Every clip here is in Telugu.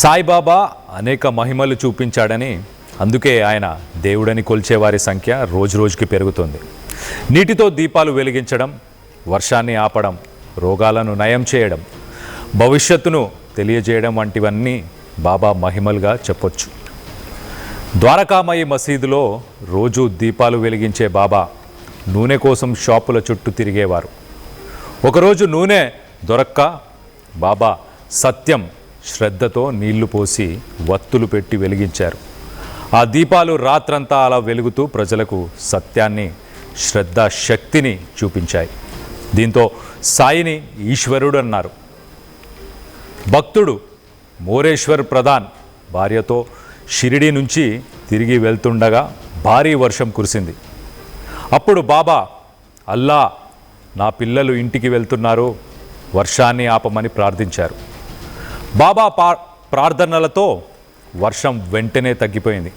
సాయిబాబా అనేక మహిమలు చూపించాడని, అందుకే ఆయన దేవుడని కొలిచేవారి సంఖ్య రోజురోజుకి పెరుగుతుంది. నీటితో దీపాలు వెలిగించడం, వర్షాన్ని ఆపడం, రోగాలను నయం చేయడం, భవిష్యత్తును తెలియజేయడం వంటివన్నీ బాబా మహిమలుగా చెప్పొచ్చు. ద్వారకామయి మసీదులో రోజు దీపాలు వెలిగించే బాబా నూనె కోసం షాపుల చుట్టూ తిరిగేవారు. ఒకరోజు నూనె దొరక్క బాబా సత్యం, శ్రద్ధతో నీళ్లు పోసి వత్తులు పెట్టి వెలిగించారు. ఆ దీపాలు రాత్రంతా అలా వెలుగుతూ ప్రజలకు సత్యాన్ని, శ్రద్ధ, శక్తిని చూపించాయి. దీంతో సాయిని ఈశ్వరుడు అన్నారు. భక్తుడు మోరేశ్వర్ ప్రధాన్ భార్యతో షిరిడి నుంచి తిరిగి వెళ్తుండగా భారీ వర్షం కురిసింది. అప్పుడు బాబా, అల్లా, నా పిల్లలు ఇంటికి వెళ్తున్నారు, వర్షాన్ని ఆపమని ప్రార్థించారు. బాబా ప్రార్థనలతో వర్షం వెంటనే తగ్గిపోయింది.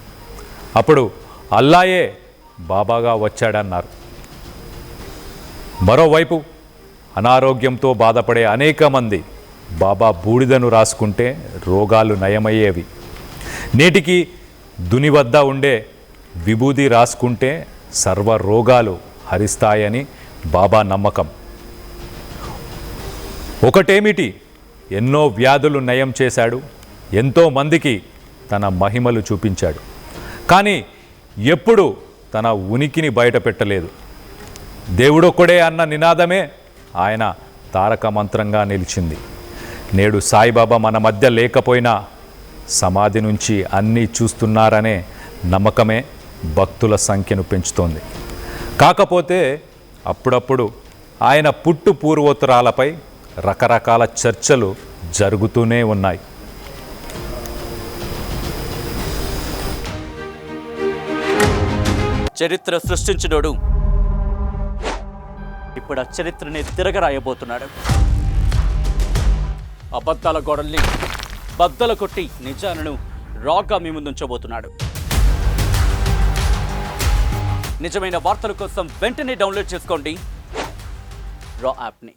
అప్పుడు అల్లాయే బాబాగా వచ్చాడన్నారు. మరోవైపు అనారోగ్యంతో బాధపడే అనేక మంది బాబా బూడిదను రాసుకుంటే రోగాలు నయమయ్యేవి. నేటికి దుని వద్ద ఉండే విభూది రాసుకుంటే సర్వ రోగాలు హరిస్తాయని బాబా నమ్మకం. ఒకటేమిటి, ఎన్నో వ్యాధులు నయం చేశాడు, ఎంతోమందికి తన మహిమలు చూపించాడు. కానీ ఎప్పుడు తన ఉనికిని బయట పెట్టలేదు. దేవుడొక్కడే అన్న నినాదమే ఆయన తారక మంత్రంగా నిలిచింది. నేడు సాయిబాబా మన మధ్య లేకపోయినా సమాధి నుంచి అన్నీ చూస్తున్నారనే నమ్మకమే భక్తుల సంఖ్యను పెంచుతోంది. కాకపోతే అప్పుడప్పుడు ఆయన పుట్టు పూర్వోత్తరాలపై రకరకాల చర్చలు జరుగుతూనే ఉన్నాయి. చరిత్ర సృష్టించినోడు ఇప్పుడు ఆ చరిత్రని తిరగరాయబోతున్నాడు. అబద్ధాల గోడల్ని బద్దలు కొట్టి నిజాలను రాగా మీ ముందుంచబోతున్నాడు. నిజమైన వార్తల కోసం వెంటనే డౌన్లోడ్ చేసుకోండి రా యాప్ని.